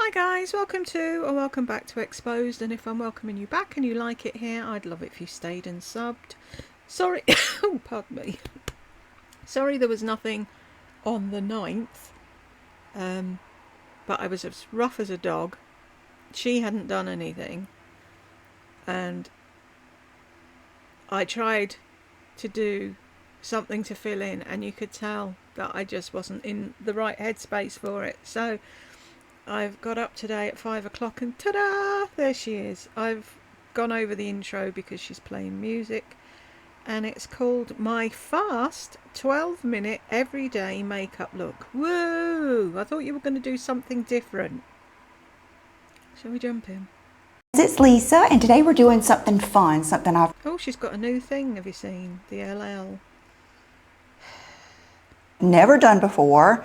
Hi guys, welcome to or welcome back to Exposed, and if I'm welcoming you back and you like it here, I'd love it if you stayed and subbed. Sorry, oh pardon me. Sorry there was nothing on the 9th, but I was as rough as a dog. She hadn't done anything, and I tried to do something to fill in, and you could tell that I just wasn't in the right headspace for it. So I've got up today at 5 o'clock and ta-da! There she is. I've gone over the intro because she's playing music, and it's called My Fast 12-Minute Everyday Makeup Look. Woo! I thought you were going to do something different. Shall we jump in? It's Lisa, and today we're doing something fun, something I've Oh, she's got a new thing. Have you seen? The LL. never done before.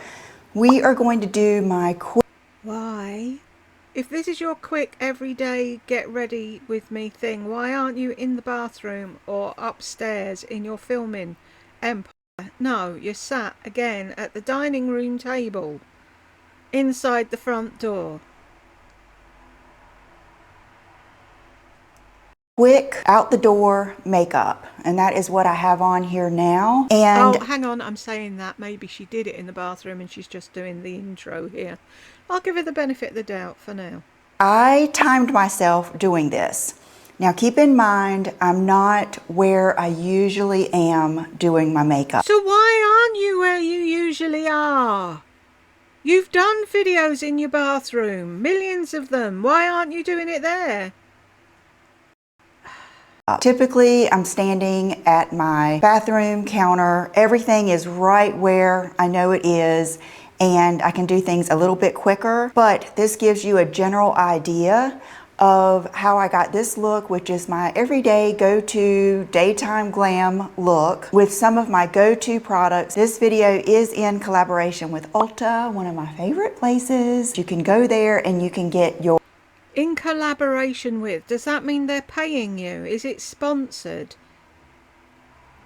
We are going to do my quick. Why? If this is your quick everyday get ready with me thing, why aren't you in the bathroom or upstairs in your filming empire? No, you're sat again at the dining room table inside the front door. Quick out the door makeup, and that is what I have on here now. And oh, hang on, I'm saying that maybe she did it in the bathroom and she's just doing the intro here. I'll give her the benefit of the doubt for now. I timed myself doing this. Now keep in mind, I'm not where I usually am doing my makeup. So why aren't you where you usually are? You've done videos in your bathroom, millions of them. Why aren't you doing it there? Typically, I'm standing at my bathroom counter. Everything is right where I know it is, and I can do things a little bit quicker, but this gives you a general idea of how I got this look, which is my everyday go-to daytime glam look with some of my go-to products. This video is in collaboration with ULTA, one of my favorite places. You can go there and you can get your In collaboration with, does that mean they're paying you? Is it sponsored?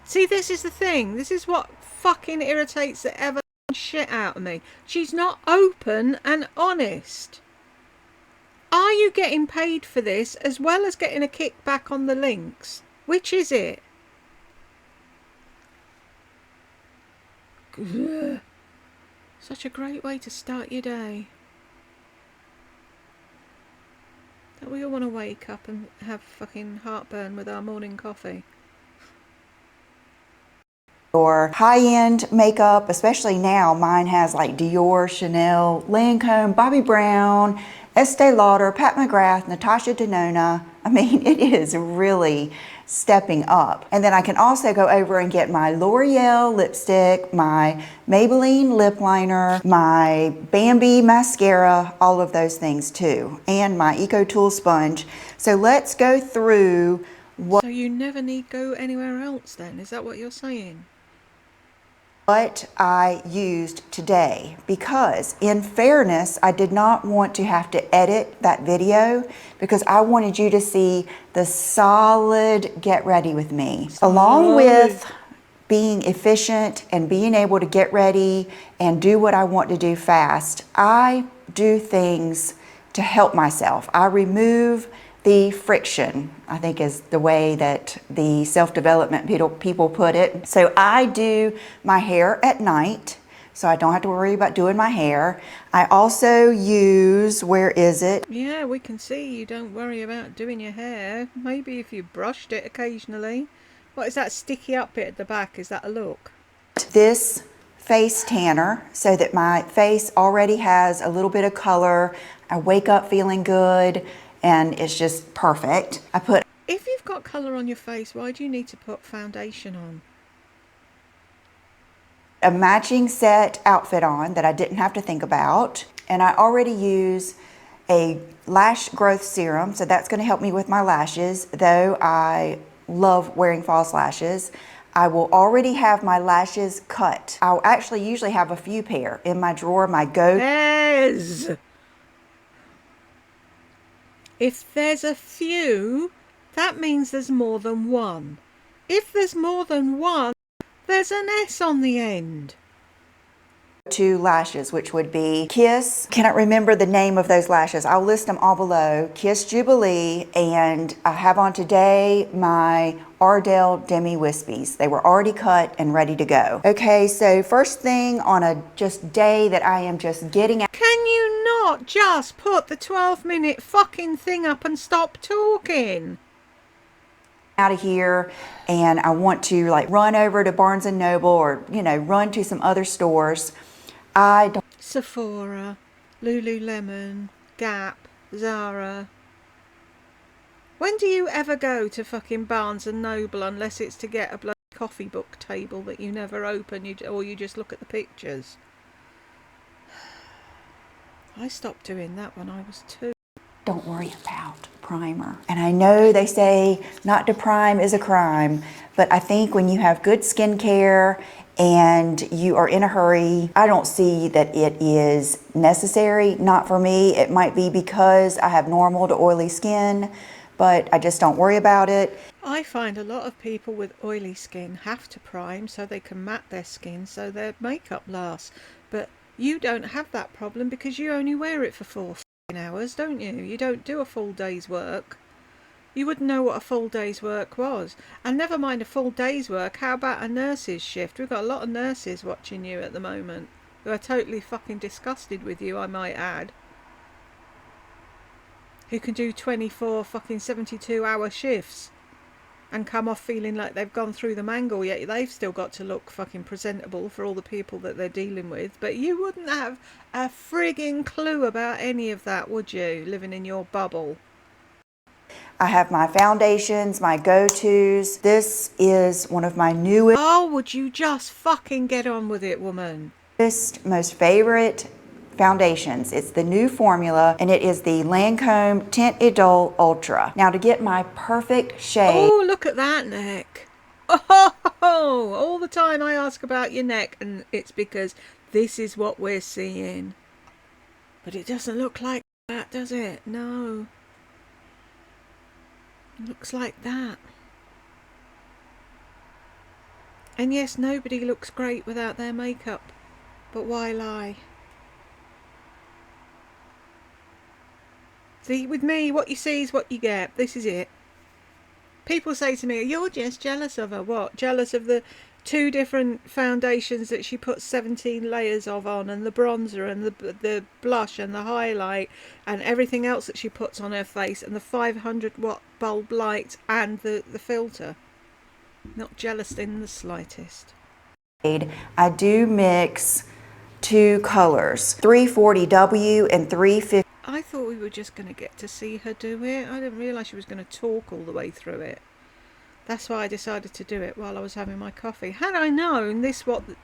See, this is the thing. This is what fucking irritates the ever shit out of me. She's not open and honest. Are you getting paid for this as well as getting a kickback on the links? Which is it? Ugh. Such a great way to start your day. That we all want to wake up and have fucking heartburn with our morning coffee. Or high-end makeup, especially now. Mine has like Dior, Chanel, Lancome, Bobbi Brown, Estee Lauder, Pat McGrath, Natasha Denona. I mean, it is really stepping up. And then I can also go over and get my L'Oreal lipstick, my Maybelline lip liner, my Bambi mascara, all of those things too, and my EcoTool sponge. So let's go through what. So you never need go anywhere else then? Is that what you're saying? What I used today, because in fairness, I did not want to have to edit that video because I wanted you to see the solid get ready with me. Along with being efficient and being able to get ready and do what I want to do fast, I do things to help myself. I remove the friction, I think is the way that the self-development people put it. So I do my hair at night, so I don't have to worry about doing my hair. I also use, where is it? Yeah, we can see you don't worry about doing your hair. Maybe if you brushed it occasionally. What is that sticky up bit at the back? Is that a look? This face tanner, so that my face already has a little bit of color. I wake up feeling good, and it's just perfect. If you've got colour on your face, why do you need to put foundation on? A matching set outfit on that I didn't have to think about. And I already use a lash growth serum, so that's going to help me with my lashes, though I love wearing false lashes. I will already have my lashes cut. I'll actually usually have a few pair in my drawer, my go. If there's a few, that means there's more than one. If there's more than one, there's an S on the end. two lashes, which would be Kiss. Cannot remember the name of those lashes. I'll list them all below. Kiss Jubilee, and I have on today my Ardell Demi Wispies. They were already cut and ready to go. Okay, so first thing on a just day that I am just getting out. Can you not just put the 12-minute fucking thing up and stop talking? Out of here, and I want to like run over to Barnes and Noble, or run to some other stores. I don't. Sephora, Lululemon, Gap, Zara. When do you ever go to fucking Barnes and Noble unless it's to get a bloody coffee book table that you never open, or you just look at the pictures? I stopped doing that when I was 2. Don't worry about primer. And I know they say not to prime is a crime, but I think when you have good skincare and you are in a hurry, I don't see that it is necessary. Not for me. It might be because I have normal to oily skin, but I just don't worry about it. I find a lot of people with oily skin have to prime so they can matte their skin so their makeup lasts. But you don't have that problem because you only wear it for 4 hours, don't you? You don't do a full day's work. You wouldn't know what a full day's work was. And never mind a full day's work, how about a nurse's shift? We've got a lot of nurses watching you at the moment who are totally fucking disgusted with you, I might add. Who can do 24 fucking 72-hour shifts and come off feeling like they've gone through the mangle, yet they've still got to look fucking presentable for all the people that they're dealing with. But you wouldn't have a frigging clue about any of that, would you, living in your bubble? I have my foundations, my go-tos. This is one of my newest. Oh, would you just fucking get on with it, woman? Most favorite foundations. It's the new formula, and it is the Lancome Tint Idole Ultra. Now, to get my perfect shade. Oh, look at that neck. Oh, all the time I ask about your neck, and it's because this is what we're seeing. But it doesn't look like that, does it? No. It looks like that. And yes, nobody looks great without their makeup. But why lie? See, with me, what you see is what you get. This is it. People say to me, you're just jealous of her. What? Jealous of the 2 different foundations that she puts 17 layers of on, and the bronzer and the blush and the highlight and everything else that she puts on her face, and the 500 watt bulb light and the filter. Not jealous in the slightest. I do mix 2 colors, 340W and 350. I thought we were just going to get to see her do it. I didn't realise she was going to talk all the way through it. That's why I decided to do it while I was having my coffee. Had I known this what this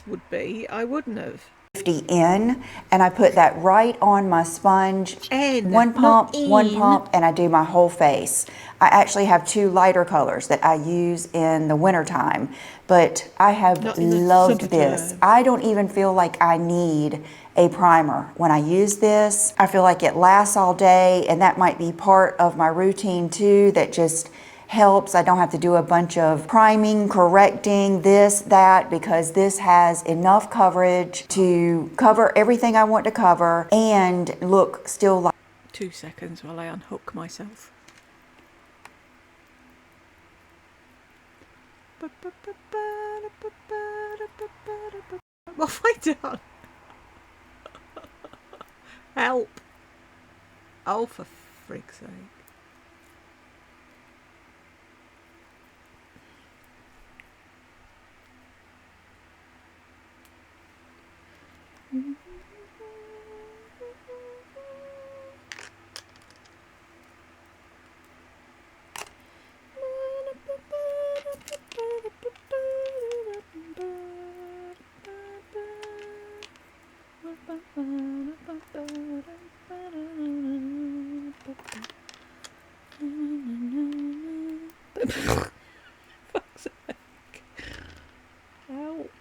would be, I wouldn't have. 50 in, and I put that right on my sponge. N, one pump, not one in. pump, and I do my whole face. I actually have 2 lighter colors that I use in the wintertime, but I have loved this. I don't even feel like I need a primer when I use this. I feel like it lasts all day, and that might be part of my routine too, that just helps. I don't have to do a bunch of priming, correcting, this, that, because this has enough coverage to cover everything I want to cover and look still like. 2 seconds while I unhook myself. What have I done? Help. Oh, for frig's sake. Fuck's sake. Help.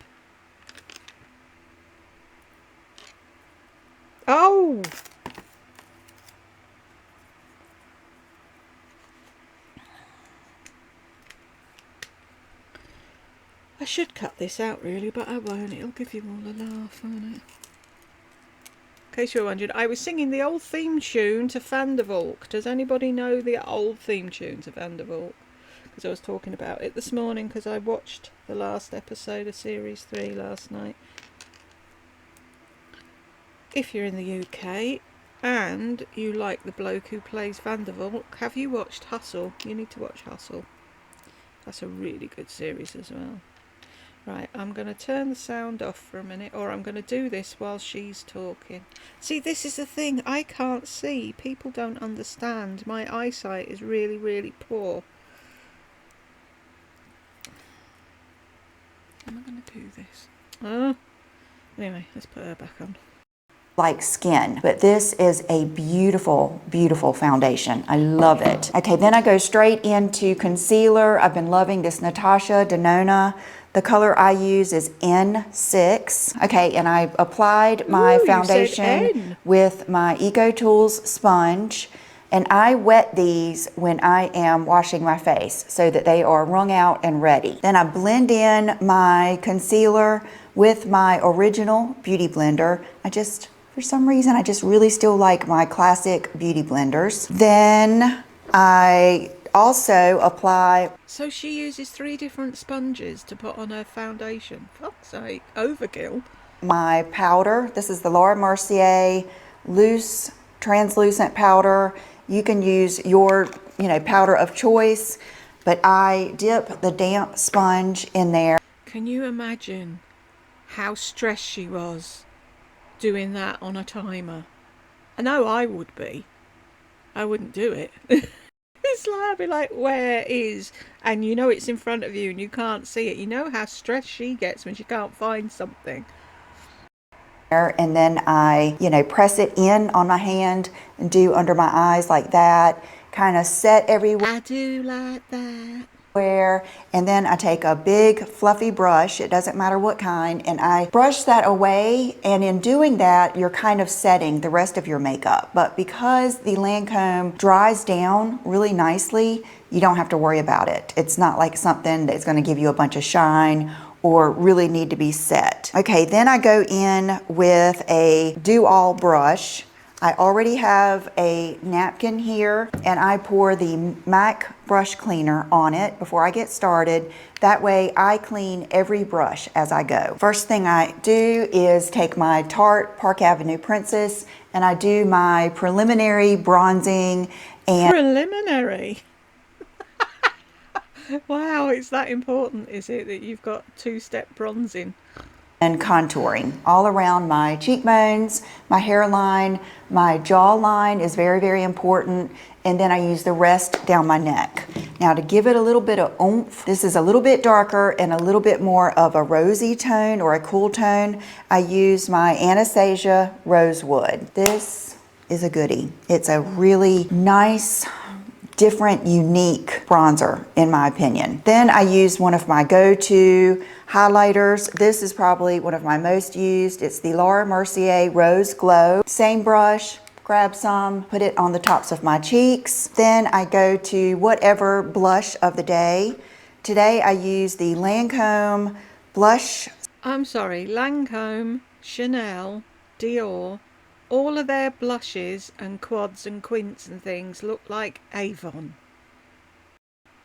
Oh! I should cut this out really, but I won't. It'll give you all a laugh, won't it? In case you're wondering, I was singing the old theme tune to Van der Valk. Does anybody know the old theme tune to Van der Valk? Because I was talking about it this morning because I watched the last episode of Series 3 last night. If you're in the UK and you like the bloke who plays Van der Valk, have you watched Hustle? You need to watch Hustle. That's a really good series as well. Right, I'm going to turn the sound off for a minute, or I'm going to do this while she's talking. See, this is the thing, I can't see. People don't understand. My eyesight is really, really poor. How am I going to do this? Anyway, let's put her back on. Like skin, but this is a beautiful, beautiful foundation. I love it. Okay, then I go straight into concealer. I've been loving this Natasha Denona. The color I use is N6. Okay, and I applied my foundation with my Eco Tools sponge, and I wet these when I am washing my face so that they are wrung out and ready. Then I blend in my concealer with my original beauty blender. For some reason, I just really still like my classic beauty blenders. Then I also apply... So she uses 3 different sponges to put on her foundation. Fuck's sake, overkill. My powder. This is the Laura Mercier loose translucent powder. You can use your, powder of choice, but I dip the damp sponge in there. Can you imagine how stressed she was doing that on a timer? I know I would be. I wouldn't do it. It's like, I'd be like, where is? And it's in front of you and you can't see it. You know how stressed she gets when she can't find something. And then I, press it in on my hand and do under my eyes like that. Kind of set everywhere. I do like that. And then I take a big fluffy brush, it doesn't matter what kind, and I brush that away, and in doing that you're kind of setting the rest of your makeup. But because the Lancome dries down really nicely, you don't have to worry about it. It's not like something that's going to give you a bunch of shine or really need to be set. Okay, then I go in with a do-all brush. I already have a napkin here, and I pour the MAC brush cleaner on it before I get started. That way I clean every brush as I go. First thing I do is take my Tarte Park Avenue Princess, and I do my preliminary bronzing. And preliminary? Wow, it's that important, is it, that you've got 2-step bronzing? And contouring all around my cheekbones, my hairline, my jawline is very, very important, and then I use the rest down my neck. Now to give it a little bit of oomph, this is a little bit darker and a little bit more of a rosy tone or a cool tone. I use my Anastasia Rosewood. This is a goodie. It's a really nice, different, unique bronzer in my opinion. Then I use one of my go-to highlighters. This is probably one of my most used. It's the Laura Mercier Rose Glow. Same brush, grab some, put it on the tops of my cheeks. Then I go to whatever blush of the day. Today I use the Lancome blush. I'm sorry, Lancome, Chanel, Dior, all of their blushes and quads and quints and things look like Avon.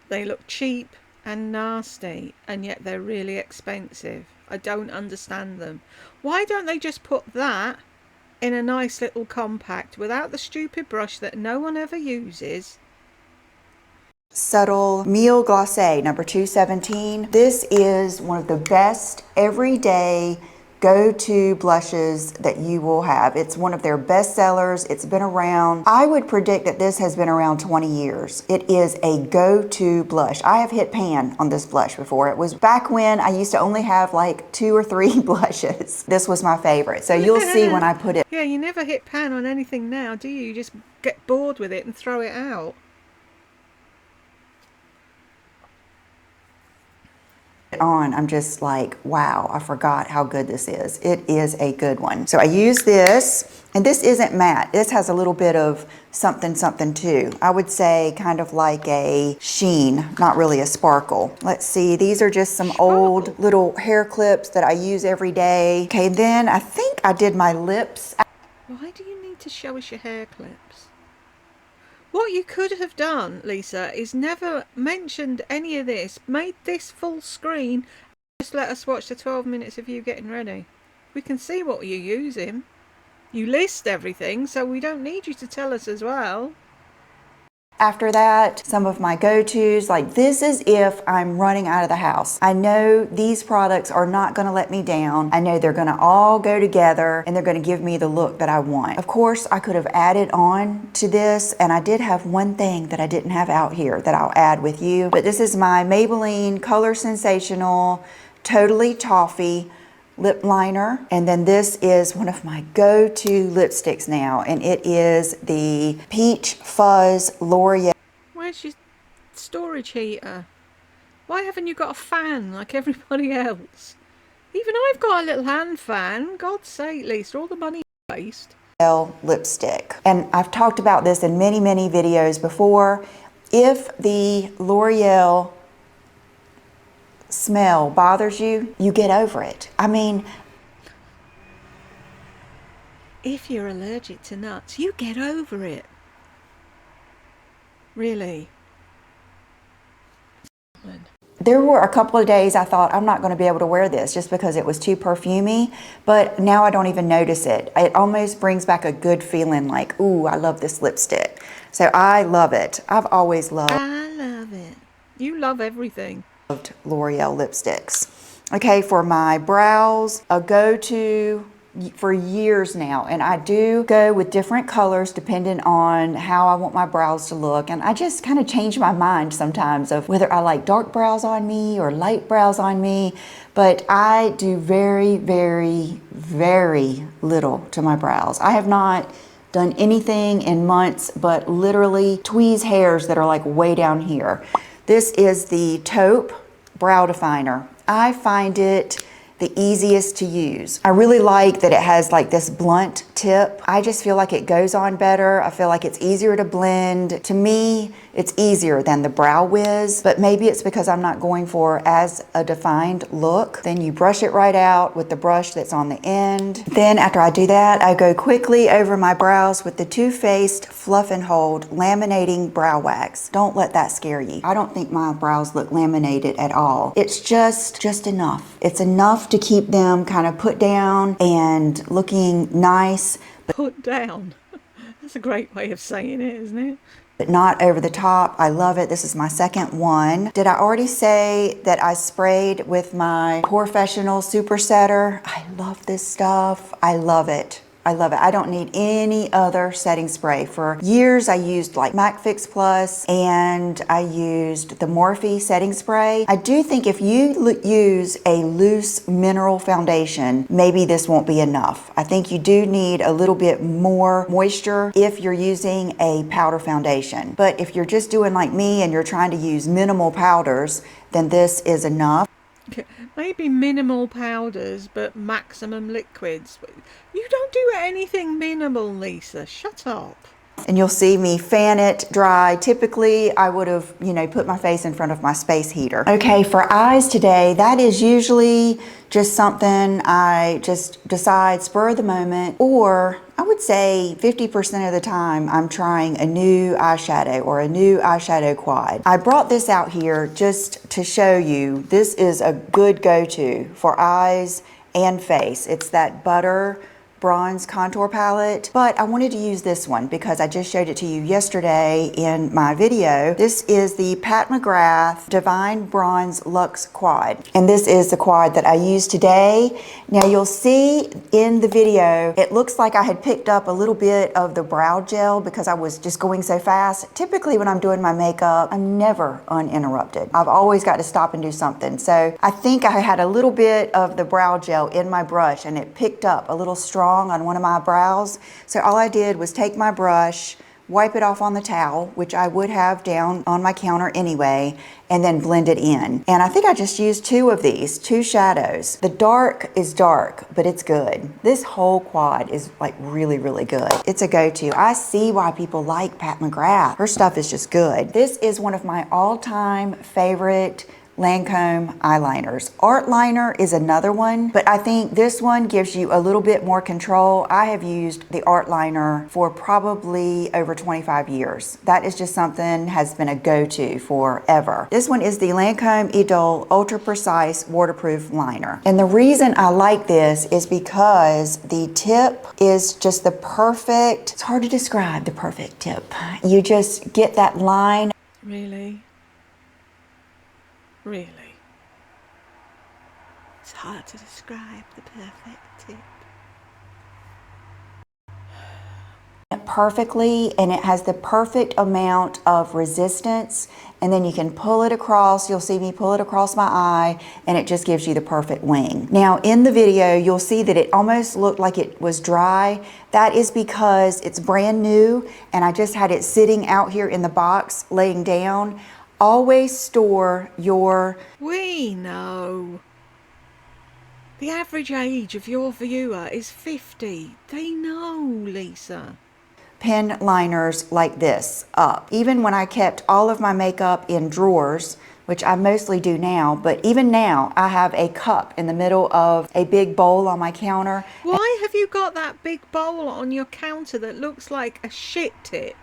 They look cheap and nasty, and yet they're really expensive. I don't understand them. Why don't they just put that in a nice little compact without the stupid brush that no one ever uses? Subtle Mille Glacé number 217. This is one of the best everyday go-to blushes that you will have. It's one of their best sellers. It's been around. I would predict that this has been around 20 years. It is a go-to blush. I have hit pan on this blush before. It was back when I used to only have like 2 or 3 blushes. This was my favorite. So you'll see when I put it. Yeah, you never hit pan on anything now, do you? You just get bored with it and throw it out. On, I'm just like, wow, I forgot how good this is. It is a good one. So I use this, and this isn't matte. This has a little bit of something something too. I would say kind of like a sheen, not really a sparkle. Let's see, these are just some old little hair clips that I use every day. Okay, then I think I did my lips. Why do you need to show us your hair clips? What you could have done, Lisa, is never mentioned any of this, made this full screen, just let us watch the 12 minutes of you getting ready. We can see what you're using. You list everything, so we don't need you to tell us as well. After that, some of my go-tos, like this is if I'm running out of the house. I know these products are not gonna let me down. I know they're gonna all go together and they're gonna give me the look that I want. Of course, I could have added on to this, and I did have one thing that I didn't have out here that I'll add with you, but this is my Maybelline Color Sensational Totally Toffee lip liner, and then this is one of my go-to lipsticks now, and it is the Peach Fuzz L'Oreal. Where's your storage heater? Why haven't you got a fan like everybody else? Even I've got a little hand fan. God's sake, Lisa, all the money waste. Lipstick, and I've talked about this in many videos before. If the L'Oreal smell bothers you, you get over it. I mean, if you're allergic to nuts, you get over it. Really. There were a couple of days I thought I'm not going to be able to wear this just because it was too perfumey, but now I don't even notice it. It almost brings back a good feeling like, ooh, I love this lipstick. So I love it. I've always loved. I love it. You love everything. L'Oreal lipsticks. Okay, for my brows, a go-to for years now, and I do go with different colors depending on how I want my brows to look, and I just kind of change my mind sometimes of whether I like dark brows on me or light brows on me, but I do very little to my brows. I have not done anything in months but literally tweeze hairs that are like way down here. This is the Taupe Brow Definer. I find it the easiest to use. I really like that it has like this blunt tip. I just feel like it goes on better. I feel like it's easier to blend. To me, it's easier than the Brow Wiz, but maybe it's because I'm not going for as a defined look. Then you brush it right out with the brush that's on the end. Then after I do that, I go quickly over my brows with the Too Faced Fluff and Hold Laminating Brow Wax. Don't let that scare you. I don't think my brows look laminated at all. It's just enough. It's enough to keep them kind of put down and looking nice. Put down. That's a great way of saying it, isn't it? But not over the top. I love it. This is my second one. Did I already say that I sprayed with my Professional Super Setter? I love this stuff. I love it. I love it. I don't need any other setting spray. For years, I used like MAC Fix Plus and I used the Morphe setting spray. I do think if you use a loose mineral foundation, maybe this won't be enough. I think you do need a little bit more moisture if you're using a powder foundation. But if you're just doing like me and you're trying to use minimal powders, then this is enough. Maybe minimal powders, but maximum liquids. You don't do anything minimal, Lisa. Shut up. And you'll see me fan it dry. Typically, I would have, put my face in front of my space heater. Okay, for eyes today, that is usually just something I just decide spur of the moment, or I would say 50% of the time I'm trying a new eyeshadow or a new eyeshadow quad. I brought this out here just to show you this is a good go-to for eyes and face. It's that Butter Bronze Contour Palette, but I wanted to use this one because I just showed it to you yesterday in my video. This is the Pat McGrath Divine Bronze Luxe Quad, and this is the quad that I used today. Now you'll see in the video, it looks like I had picked up a little bit of the brow gel because I was just going so fast. Typically when I'm doing my makeup, I'm never uninterrupted. I've always got to stop and do something. So I think I had a little bit of the brow gel in my brush and it picked up a little strong on one of my brows. So all I did was take my brush, wipe it off on the towel, which I would have down on my counter anyway, and then blend it in. And I think I just used 2 of these, 2 shadows. The dark is dark, but it's good. This whole quad is like really, really good. It's a go-to. I see why people like Pat McGrath. Her stuff is just good. This is one of my all-time favorite Lancome eyeliners. Art liner is another one, but I think this one gives you a little bit more control. I have used the art liner for probably over 25 years. That is just something has been a go-to forever. This one is the Lancome Idole Ultra Precise Waterproof Liner. And the reason I like this is because the tip is just the perfect, it's hard to describe the perfect tip. You just get that line. Really? Really? It's hard to describe the perfect tip. Perfectly, and it has the perfect amount of resistance, and then you can pull it across. You'll see me pull it across my eye, and it just gives you the perfect wing. Now in the video you'll see that it almost looked like it was dry. That is because it's brand new and I just had it sitting out here in the box laying down. Always store your... We know. The average age of your viewer is 50. They know, Lisa. pen liners like this up. Even when I kept all of my makeup in drawers, which I mostly do now, but even now I have a cup in the middle of a big bowl on my counter. Why have you got that big bowl on your counter that looks like a shit tip?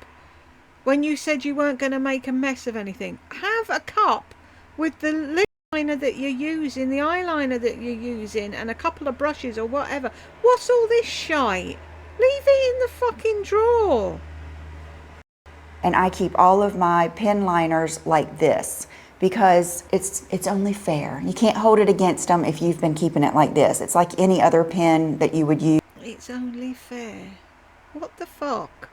When you said you weren't going to make a mess of anything, have a cup with the lip liner that you're using, the eyeliner that you're using, and a couple of brushes or whatever. What's all this shite? Leave it in the fucking drawer. And I keep all of my pen liners like this because it's only fair. You can't hold it against them if you've been keeping it like this. It's like any other pen that you would use. It's only fair. What the fuck?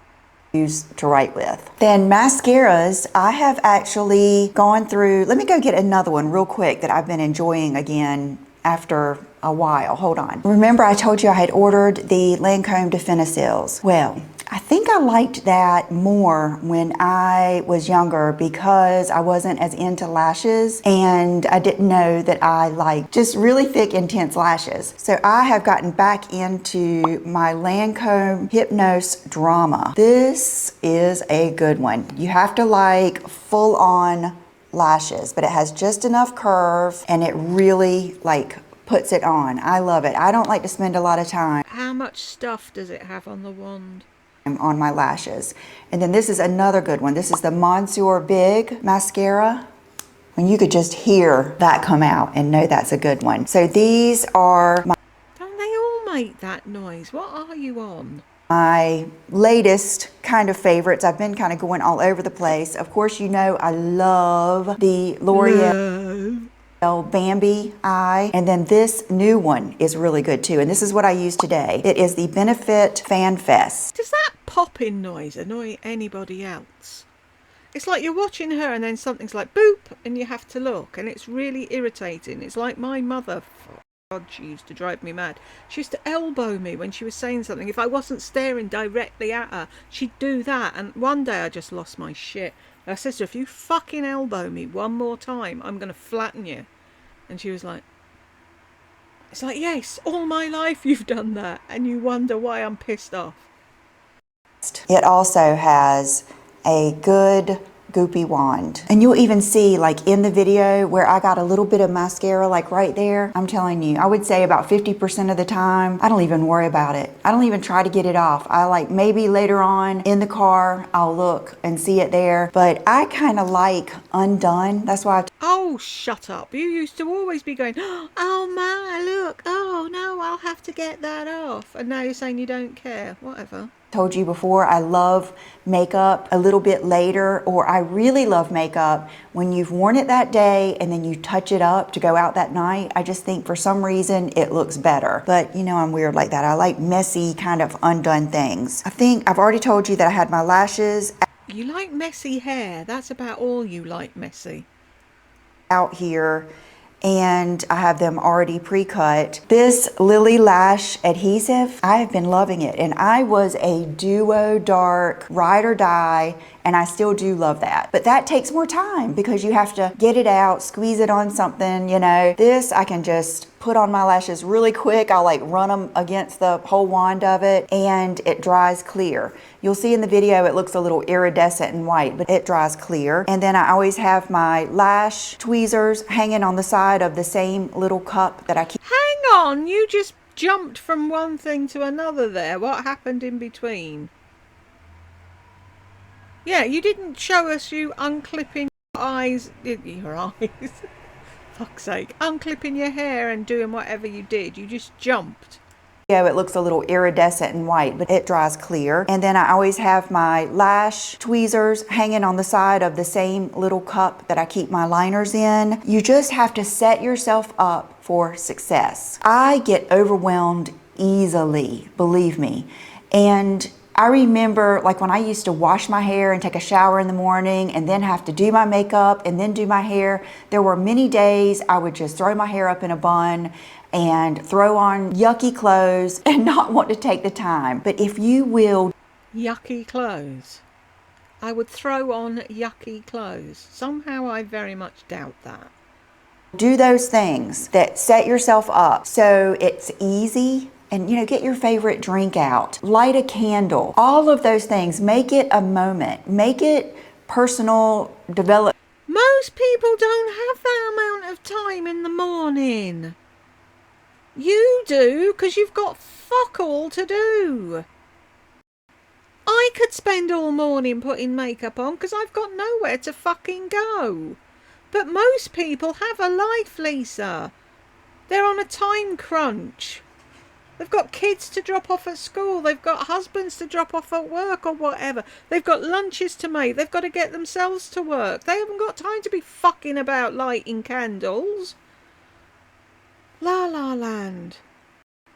To write with. Then mascaras, I have actually gone through, let me go get another one real quick that I've been enjoying again after a while. Hold on. Remember I told you I had ordered the Lancome Definicils. Well, I think I liked that more when I was younger because I wasn't as into lashes and I didn't know that I liked just really thick, intense lashes. So I have gotten back into my Lancome Hypnose Drama. This is a good one. You have to like full on lashes, but it has just enough curve and it really like puts it on. I love it. I don't like to spend a lot of time. How much stuff does it have on the wand? On my lashes. And then this is another good one. This is the Monsieur Big mascara. When you could just hear that come out and know that's a good one. So these are Don't they all make that noise? What are you on? my latest kind of favorites. I've been kind of going all over the place. Of course, you know I love the L'Oreal Bambi Eye, and then this new one is really good too, and this is what I use today. It is the Benefit Fan Fest. Does that popping noise annoy anybody else? It's like you're watching her and then something's like boop and you have to look, and it's really irritating. It's like my mother, God, she used to drive me mad. She used to elbow me when she was saying something. If I wasn't staring directly at her, she'd do that, and one day I just lost my shit. I said to her, if you fucking elbow me one more time, I'm going to flatten you. And she was like, it's like, yes, all my life you've done that, and you wonder why I'm pissed off. It also has a good goopy wand. And you'll even see like in the video where I got a little bit of mascara like right there. I'm telling you, I would say about 50% of the time, I don't even worry about it. I don't even try to get it off. I like maybe later on in the car, I'll look and see it there. But I kind of like undone. That's why Oh, shut up. You used to always be going, oh my, look, oh no, I'll have to get that off. And now you're saying you don't care. Whatever. Told you before, I love makeup a little bit later, or I really love makeup when you've worn it that day and then you touch it up to go out that night. I just think for some reason it looks better. But you know I'm weird like that. I like messy kind of undone things. I think I've already told you that I had my lashes. You like messy hair. That's about all you like messy. Out here, and I have them already pre-cut. This Lily Lash adhesive, I have been loving it, and I was a duo dark ride or die, and I still do love that. But that takes more time because you have to get it out, squeeze it on something, you know. This I can just put on my lashes really quick. I'll like run them against the whole wand of it and it dries clear. You'll see in the video it looks a little iridescent and white, but it dries clear. And then I always have my lash tweezers hanging on the side of the same little cup that I keep. Hang on, you just jumped from one thing to another there. What happened in between? Yeah, you didn't show us you unclipping your eyes. Your eyes. Fuck's sake. Unclipping your hair and doing whatever you did. You just jumped. Yeah, it looks a little iridescent and white, but it dries clear. And then I always have my lash tweezers hanging on the side of the same little cup that I keep my liners in. You just have to set yourself up for success. I get overwhelmed easily, believe me. And I remember like when I used to wash my hair and take a shower in the morning and then have to do my makeup and then do my hair. There were many days I would just throw my hair up in a bun and throw on yucky clothes and not want to take the time. But if you will... Yucky clothes? I would throw on yucky clothes. Somehow I very much doubt that. Do those things that set yourself up so it's easy. And, you know, get your favorite drink out, light a candle, all of those things. Make it a moment, make it personal development. Most people don't have that amount of time in the morning. You do, because you've got fuck all to do. I could spend all morning putting makeup on because I've got nowhere to fucking go. But most people have a life, Lisa. They're on a time crunch. They've got kids to drop off at school. They've got husbands to drop off at work or whatever. They've got lunches to make. They've got to get themselves to work. They haven't got time to be fucking about lighting candles. La La Land.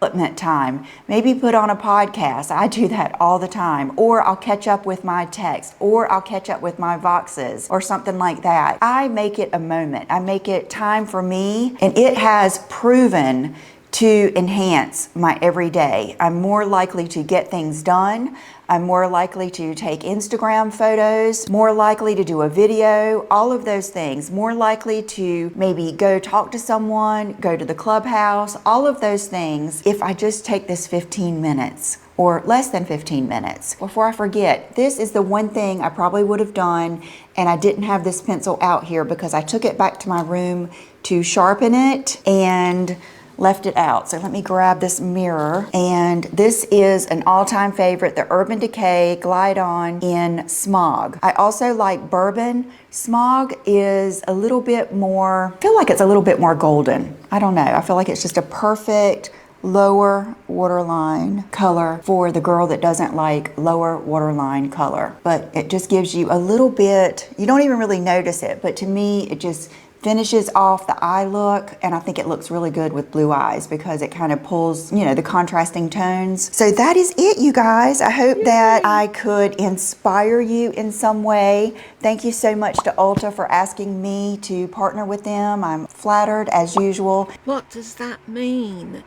Development time. Maybe put on a podcast. I do that all the time. Or I'll catch up with my text. Or I'll catch up with my Voxes or something like that. I make it a moment. I make it time for me. And it has proven to enhance my everyday. I'm more likely to get things done. I'm more likely to take Instagram photos, more likely to do a video, all of those things. More likely to maybe go talk to someone, go to the clubhouse, all of those things if I just take this 15 minutes or less than 15 minutes. Before I forget, this is the one thing I probably would have done and I didn't have this pencil out here because I took it back to my room to sharpen it and left it out. So let me grab this mirror. And this is an all-time favorite, the Urban Decay Glide On in Smog. I also like Bourbon. Smog is a little bit more, I feel like it's a little bit more golden. I don't know. I feel like it's just a perfect lower waterline color for the girl that doesn't like lower waterline color. But it just gives you a little bit, you don't even really notice it, but to me, it just finishes off the eye look, and I think it looks really good with blue eyes because it kind of pulls, you know, the contrasting tones. So that is it, you guys. I hope that I could inspire you in some way. Thank you so much to ULTA for asking me to partner with them. I'm flattered as usual. What does that mean?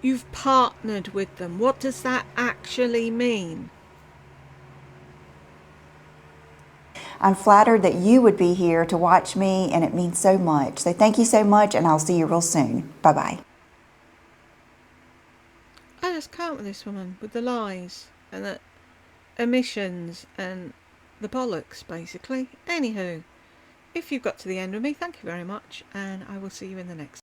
You've partnered with them. What does that actually mean? I'm flattered that you would be here to watch me, and it means so much. So thank you so much, and I'll see you real soon. Bye-bye. I just can't with this woman, with the lies and the omissions and the bollocks, basically. Anywho, if you've got to the end with me, thank you very much, and I will see you in the next.